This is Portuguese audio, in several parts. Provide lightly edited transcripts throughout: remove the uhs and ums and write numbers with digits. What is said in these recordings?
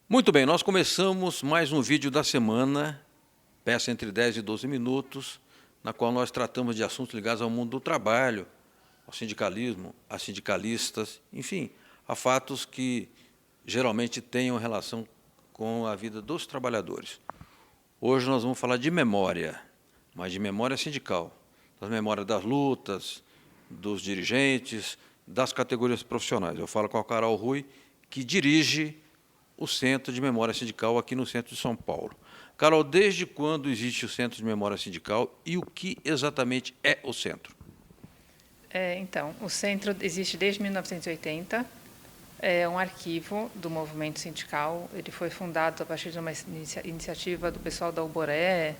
Muito bem, nós começamos mais um vídeo da semana, peça entre 10 e 12 minutos, na qual nós tratamos de assuntos ligados ao mundo do trabalho, ao sindicalismo, a sindicalistas, enfim, a fatos que geralmente tenham relação com a vida dos trabalhadores. Hoje nós vamos falar de memória, mas de memória sindical, das memórias das lutas, dos dirigentes, das categorias profissionais. Eu falo com a Carol Rui, que dirige o Centro de Memória Sindical aqui no centro de São Paulo. Carol, desde quando existe o Centro de Memória Sindical e o que exatamente é o centro? Então, o centro existe desde 1980, é um arquivo do movimento sindical. Ele foi fundado a partir de uma iniciativa do pessoal da Uboré,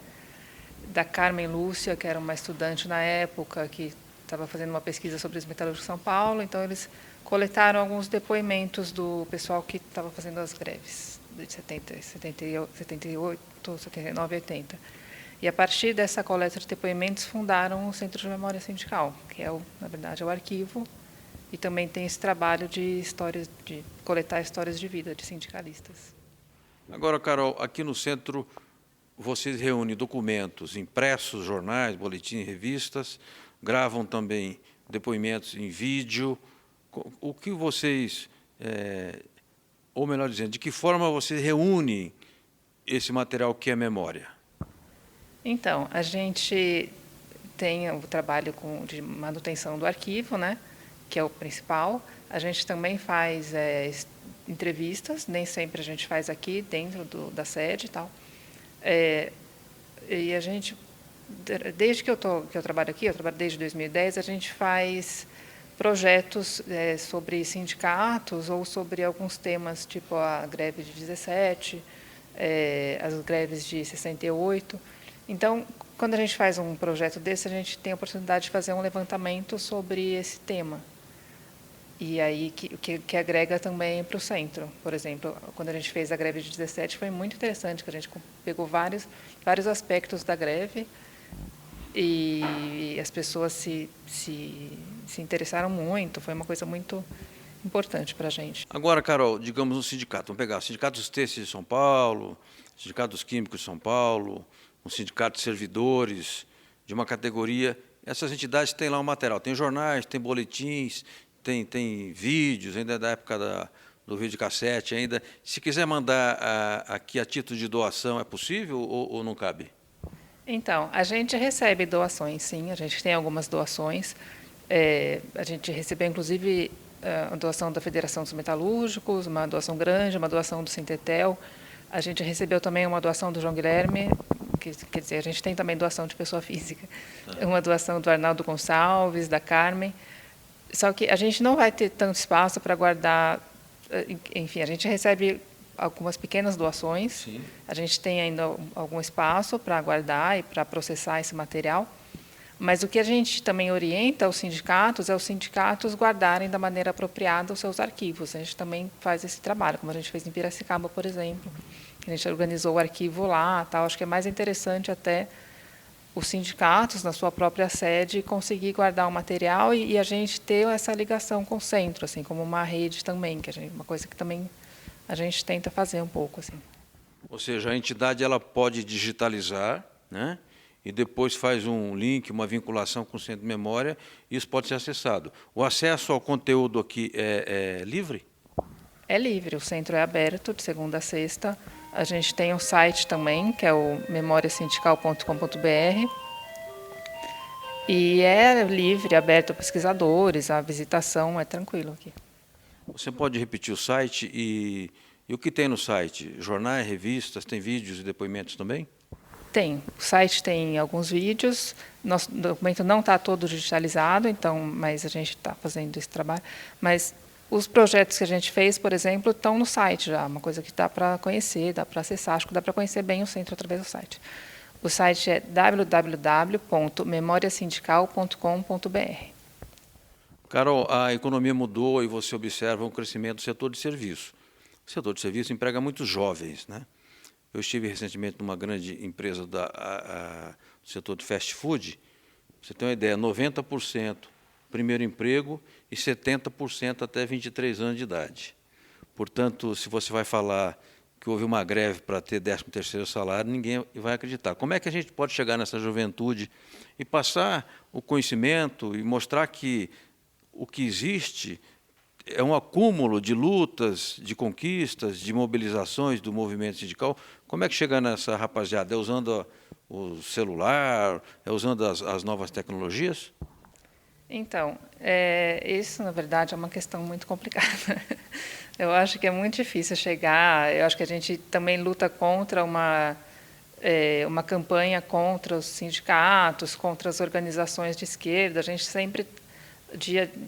da Carmen Lúcia, que era uma estudante na época, que estava fazendo uma pesquisa sobre os metalúrgicos de São Paulo. Então, eles coletaram alguns depoimentos do pessoal que estava fazendo as greves de 78, 79 e 80. E, a partir dessa coleta de depoimentos, fundaram o Centro de Memória Sindical, que é, na verdade, o arquivo, e também tem esse trabalho de histórias, de coletar histórias de vida de sindicalistas. Agora, Carol, aqui no centro, vocês reúnem documentos impressos, jornais, boletins, revistas, gravam também depoimentos em vídeo. O que vocês, ou melhor dizendo, de que forma vocês reúnem esse material que é memória? Então, a gente tem o trabalho de manutenção do arquivo, né, que é o principal. A gente também faz entrevistas, nem sempre a gente faz aqui dentro da sede e tal. E a gente, desde que eu trabalho aqui, eu trabalho desde 2010, a gente faz projetos sobre sindicatos ou sobre alguns temas, tipo a greve de 17, as greves de 68. Então, quando a gente faz um projeto desse, a gente tem a oportunidade de fazer um levantamento sobre esse tema. E aí, que agrega também para o centro. Por exemplo, quando a gente fez a greve de 17, foi muito interessante, que a gente pegou vários aspectos da greve e as pessoas se interessaram muito. Foi uma coisa muito importante para a gente. Agora, Carol, digamos um sindicato. Vamos pegar o Sindicato dos Têxteis de São Paulo, o Sindicato dos Químicos de São Paulo, um sindicato de servidores de uma categoria. Essas entidades têm lá um material. Tem jornais, tem boletins, tem vídeos, ainda da época do videocassete ainda. Se quiser mandar aqui a título de doação, é possível ou não cabe? Então, a gente recebe doações, sim. A gente tem algumas doações. A gente recebeu, inclusive, a doação da Federação dos Metalúrgicos, uma doação grande, uma doação do Sintetel. A gente recebeu também uma doação do João Guilherme, quer dizer, a gente tem também doação de pessoa física. Uma doação do Arnaldo Gonçalves, da Carmen. Só que a gente não vai ter tanto espaço para guardar. Enfim, a gente recebe algumas pequenas doações. Sim. A gente tem ainda algum espaço para guardar e para processar esse material. Mas o que a gente também orienta os sindicatos é os sindicatos guardarem da maneira apropriada os seus arquivos. A gente também faz esse trabalho, como a gente fez em Piracicaba, por exemplo. A gente organizou o arquivo lá, tal. Acho que é mais interessante até os sindicatos, na sua própria sede, conseguir guardar o material e a gente ter essa ligação com o centro, assim, como uma rede também, que uma coisa que também a gente tenta fazer um pouco. Assim. Ou seja, a entidade ela pode digitalizar, né? E depois faz um link, uma vinculação com o centro de memória, e isso pode ser acessado. O acesso ao conteúdo aqui é livre? É livre, o centro é aberto, de segunda a sexta. A gente tem um site também, que é o memoriasindical.com.br. E é livre, aberto a pesquisadores, a visitação é tranquilo aqui. Você pode repetir o site e o que tem no site? Jornais, revistas, tem vídeos e depoimentos também? Tem. O site tem alguns vídeos. Nosso documento não está todo digitalizado, então, mas a gente está fazendo esse trabalho. Mas os projetos que a gente fez, por exemplo, estão no site já, uma coisa que dá para conhecer, dá para acessar. Acho que dá para conhecer bem o centro através do site. O site é www.memoriasindical.com.br. Carol, a economia mudou e você observa um crescimento do setor de serviço. O setor de serviço emprega muitos jovens, né? Eu estive recentemente numa grande empresa do setor de fast food. Você tem uma ideia, 90% primeiro emprego e 70% até 23 anos de idade. Portanto, se você vai falar que houve uma greve para ter 13º salário, ninguém vai acreditar. Como é que a gente pode chegar nessa juventude e passar o conhecimento e mostrar que o que existe é um acúmulo de lutas, de conquistas, de mobilizações do movimento sindical? Como é que chega nessa rapaziada? É usando o celular? É usando as novas tecnologias? Então, isso, na verdade, é uma questão muito complicada. Eu acho que é muito difícil chegar. Eu acho que a gente também luta contra uma campanha contra os sindicatos, contra as organizações de esquerda. A gente sempre,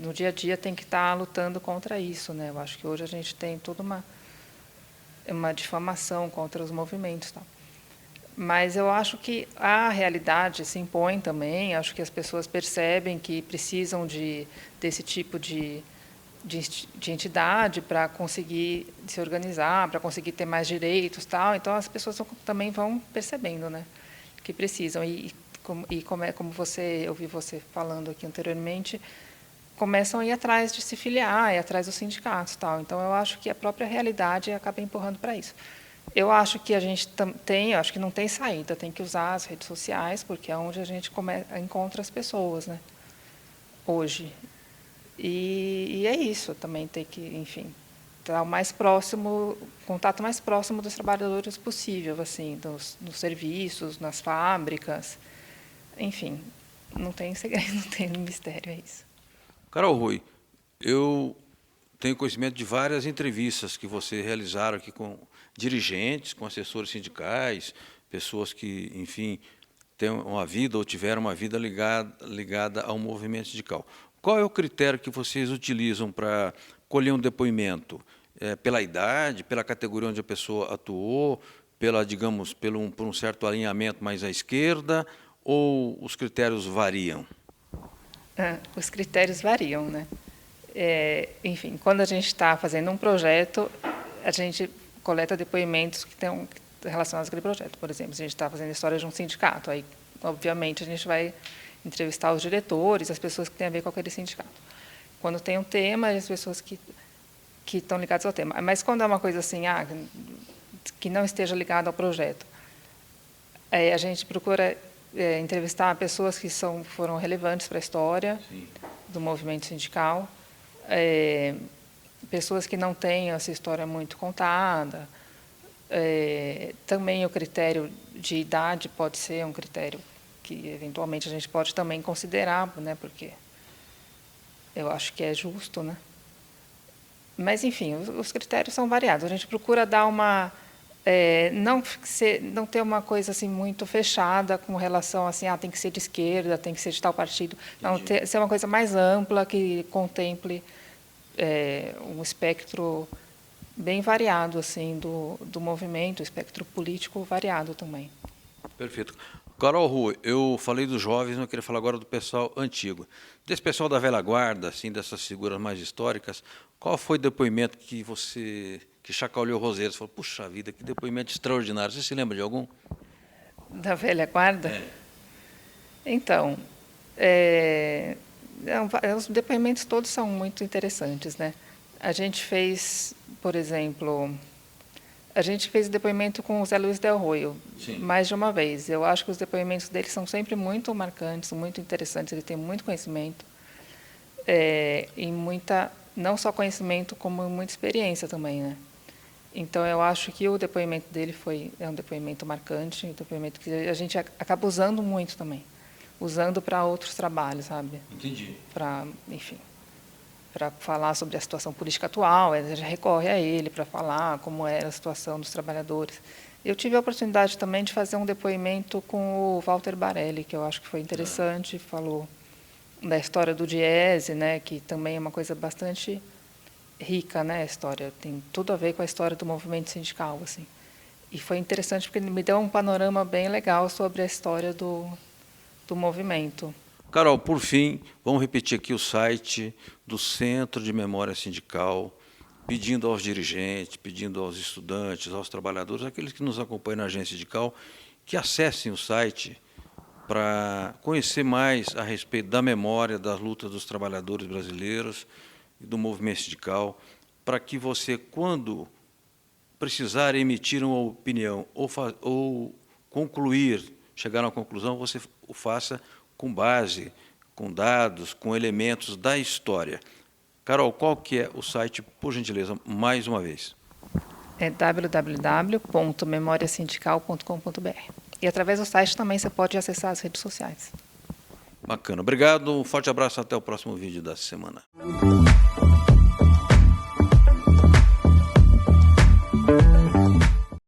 no dia a dia, tem que estar lutando contra isso, né? Eu acho que hoje a gente tem toda uma difamação contra os movimentos, tal. Mas eu acho que a realidade se impõe também. Acho que as pessoas percebem que precisam desse tipo de entidade para conseguir se organizar, para conseguir ter mais direitos, tal. Então as pessoas também vão percebendo, né, que precisam. Como eu ouvi você falando aqui anteriormente, começam a ir atrás de se filiar, ir atrás dos sindicatos, tal. Então eu acho que a própria realidade acaba empurrando para isso. Eu acho que a gente acho que não tem saída, tem que usar as redes sociais, porque é onde a gente encontra as pessoas, né, hoje. E é isso, também tem que, enfim, estar contato mais próximo dos trabalhadores possível, assim, nos serviços, nas fábricas, enfim, não tem segredo, não tem mistério, é isso. Carol Rui, eu tenho conhecimento de várias entrevistas que você realizaram aqui com dirigentes, com assessores sindicais, pessoas que, enfim, têm uma vida ou tiveram uma vida ligada ao movimento sindical. Qual é o critério que vocês utilizam para colher um depoimento? Pela idade, pela categoria onde a pessoa atuou, digamos, por um certo alinhamento mais à esquerda, ou os critérios variam? Os critérios variam, né? Enfim, quando a gente está fazendo um projeto, a gente coleta depoimentos que estão relacionados àquele projeto. Por exemplo, se a gente está fazendo a história de um sindicato, aí, obviamente, a gente vai entrevistar os diretores, as pessoas que têm a ver com aquele sindicato. Quando tem um tema, as pessoas que estão ligadas ao tema. Mas quando é uma coisa assim, que não esteja ligada ao projeto, a gente procura entrevistar pessoas que foram relevantes para a história do movimento sindical, pessoas que não têm essa história muito contada. Também o critério de idade pode ser um critério que, eventualmente, a gente pode também considerar, né, porque eu acho que é justo, né? Mas, enfim, os critérios são variados. A gente procura dar não ter uma coisa assim muito fechada com relação assim, tem que ser de esquerda, tem que ser de tal partido. Não, ser uma coisa mais ampla que contemple um espectro bem variado assim do movimento, espectro político variado também. Perfeito. Carol Rui, eu falei dos jovens, mas eu queria falar agora do pessoal antigo. Desse pessoal da velha guarda, assim, dessas figuras mais históricas, qual foi o depoimento que chacoalhou Roseiras? Falou, puxa vida, que depoimento extraordinário. Você se lembra de algum? Da velha guarda? Então, os depoimentos todos são muito interessantes, né? A gente fez, por exemplo, depoimento com o Zé Luiz Del Roio, mais de uma vez. Eu acho que os depoimentos dele são sempre muito marcantes, muito interessantes. Ele tem muito conhecimento, e não só conhecimento, como muita experiência também, né? Então, eu acho que o depoimento dele é um depoimento marcante, um depoimento que a gente acaba usando muito também, usando para outros trabalhos, sabe? Entendi. Enfim, para falar sobre a situação política atual, a gente recorre a ele para falar como era a situação dos trabalhadores. Eu tive a oportunidade também de fazer um depoimento com o Walter Barelli, que eu acho que foi interessante, falou da história do Diese, né, que também é uma coisa bastante rica, né, a história, tem tudo a ver com a história do movimento sindical, assim. E foi interessante porque ele me deu um panorama bem legal sobre a história do movimento. Carol, por fim, vamos repetir aqui o site do Centro de Memória Sindical, pedindo aos dirigentes, pedindo aos estudantes, aos trabalhadores, aqueles que nos acompanham na agência sindical, que acessem o site para conhecer mais a respeito da memória, das lutas dos trabalhadores brasileiros e do movimento sindical, para que você, quando precisar emitir uma opinião ou concluir, chegar a uma conclusão, você o faça com base, com dados, com elementos da história. Carol, qual que é o site, por gentileza, mais uma vez? É www.memoriasindical.com.br. E através do site também você pode acessar as redes sociais. Bacana. Obrigado, um forte abraço, até o próximo vídeo da semana.